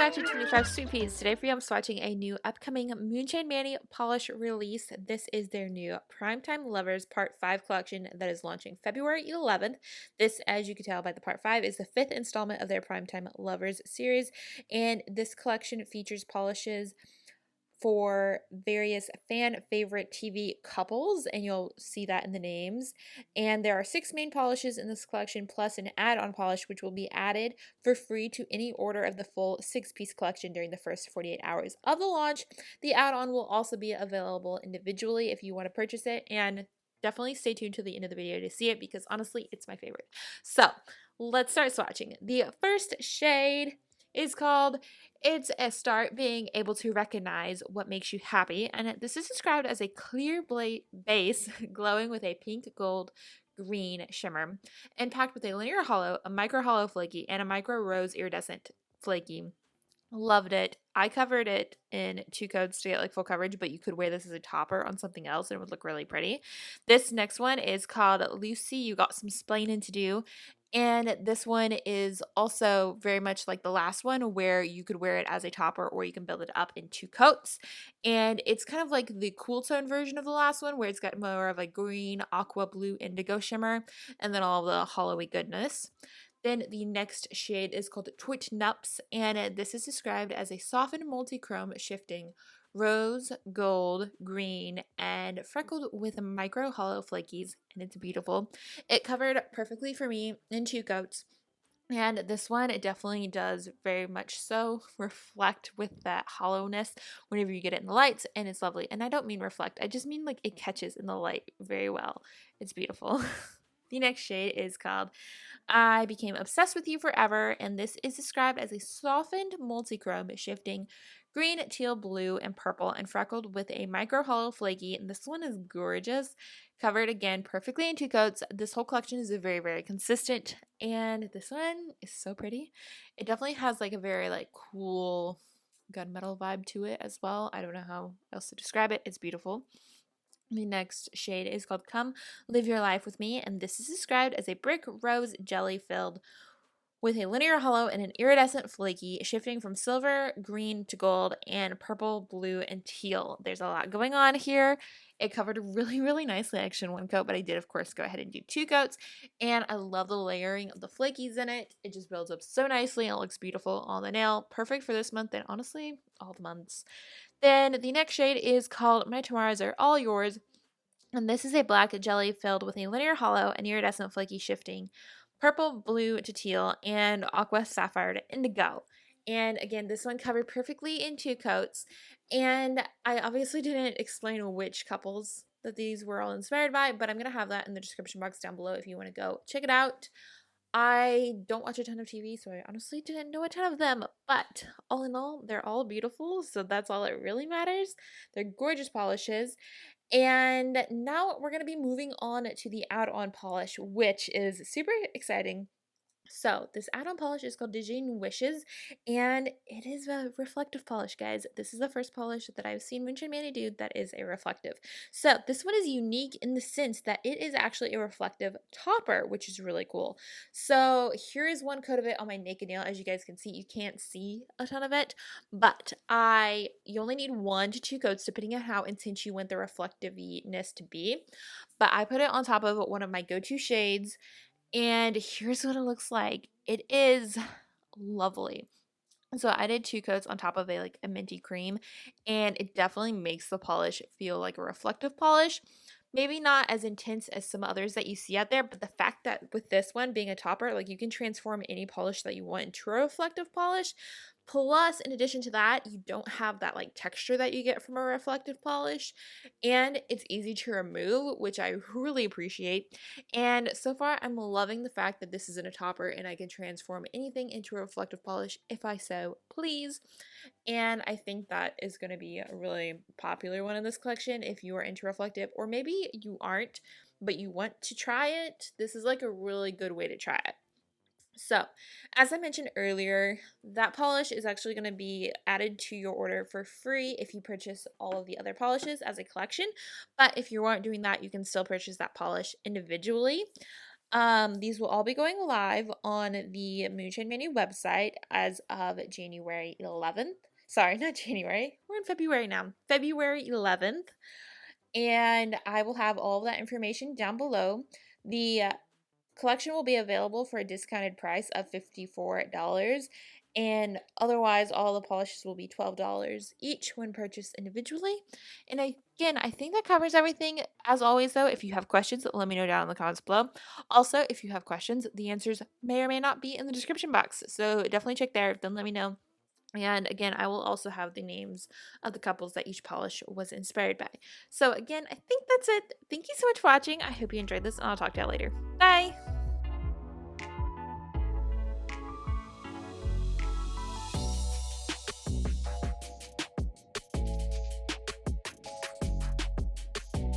back to 25 Sweetpeas. Today for you I'm swatching a new upcoming Moonshine Manny polish release. This is their new Primetime Lovers Part 5 collection that is launching February 11th. This, as you can tell by the Part 5, is the 5th installment of their Primetime Lovers series, and this collection features polishes for various fan favorite TV couples, and you'll see that in the names. And there are 6 main polishes in this collection, plus an add-on polish which will be added for free to any order of the full 6-piece collection during the first 48 hours of the launch. The add-on will also be available individually if you want to purchase it, and definitely stay tuned to the end of the video to see it because honestly it's my favorite. So let's start swatching. The first shade is called It's a Start, being able to recognize what makes you happy, and this is described as a clear base glowing with a pink gold green shimmer and packed with a linear hollow, a micro hollow flaky, and a micro rose iridescent flaky. Loved it. I covered it in 2 coats to get like full coverage, but you could wear this as a topper on something else and it would look really pretty. This next one is called Lucy, You Got Some Splaining to Do. And this one is also very much like the last one, where you could wear it as a topper or you can build it up in 2 coats. And it's kind of like the cool tone version of the last one, where it's got more of a green, aqua, blue, indigo shimmer, and then all the hollowy goodness. Then the next shade is called Twit Nups, and this is described as a softened multichrome shifting rose, gold, green, and freckled with micro hollow flakies, and it's beautiful. It covered perfectly for me in 2 coats. And this one, it definitely does very much so reflect with that hollowness whenever you get it in the lights, and it's lovely. And I don't mean reflect, I just mean like it catches in the light very well. It's beautiful. The next shade is called I Became Obsessed with You Forever, and this is described as a softened multichrome shifting green, teal, blue, and purple, and freckled with a micro hollow flaky. And this one is gorgeous, covered again perfectly in 2 coats. This whole collection is very, very consistent, and this one is so pretty. It definitely has like a very like cool gunmetal vibe to it as well. I don't know how else to describe it. It's beautiful. The next shade is called Come Live Your Life With Me, and this is described as a brick rose jelly filled with a linear hollow and an iridescent flaky, shifting from silver, green to gold, and purple, blue, and teal. There's a lot going on here. It covered really, really nicely actually in 1 coat, but I did, of course, go ahead and do 2 coats, and I love the layering of the flakies in it. It just builds up so nicely, and it looks beautiful on the nail. Perfect for this month, and honestly, all the months. Then the next shade is called My Tomorrows Are All Yours, and this is a black jelly filled with a linear hollow and iridescent flaky shifting purple, blue to teal, and aqua sapphire to indigo. And again, this one covered perfectly in 2 coats, and I obviously didn't explain which couples that these were all inspired by, but I'm going to have that in the description box down below if you want to go check it out. I don't watch a ton of TV, so I honestly didn't know a ton of them, but all in all, they're all beautiful, so that's all that really matters. They're gorgeous polishes, and now we're going to be moving on to the add-on polish, which is super exciting. So this add-on polish is called Dijin Wishes, and it is a reflective polish, guys. This is the first polish that I've seen Moonshine Manny do that is a reflective. So this one is unique in the sense that it is actually a reflective topper, which is really cool. So here is 1 coat of it on my naked nail. As you guys can see, you can't see a ton of it, but you only need 1 to 2 coats depending on how intense you want the reflectiveness to be. But I put it on top of one of my go-to shades, and here's what it looks like. It is lovely. So I did 2 coats on top of a minty cream, and it definitely makes the polish feel like a reflective polish. Maybe not as intense as some others that you see out there, but the fact that with this one being a topper, like you can transform any polish that you want into a reflective polish. Plus, in addition to that, you don't have that like texture that you get from a reflective polish, and it's easy to remove, which I really appreciate. And so far, I'm loving the fact that this isn't a topper and I can transform anything into a reflective polish if I so please. And I think that is going to be a really popular one in this collection if you are into reflective, or maybe you aren't, but you want to try it. This is like a really good way to try it. So, as I mentioned earlier, that polish is actually going to be added to your order for free if you purchase all of the other polishes as a collection. But if you aren't doing that, you can still purchase that polish individually. These will all be going live on the Moonshine Menu website as of January 11th. Sorry, not January. We're in February now. February 11th. And I will have all of that information down below. The collection will be available for a discounted price of $54, and otherwise all the polishes will be $12 each when purchased individually. And again, I think that covers everything. As always though, if you have questions, let me know down in the comments below. Also, if you have questions, the answers may or may not be in the description box, so definitely check there, then let me know. And again, I will also have the names of the couples that each polish was inspired by. So again, I think that's it. Thank you so much for watching. I hope you enjoyed this, and I'll talk to you later. Bye!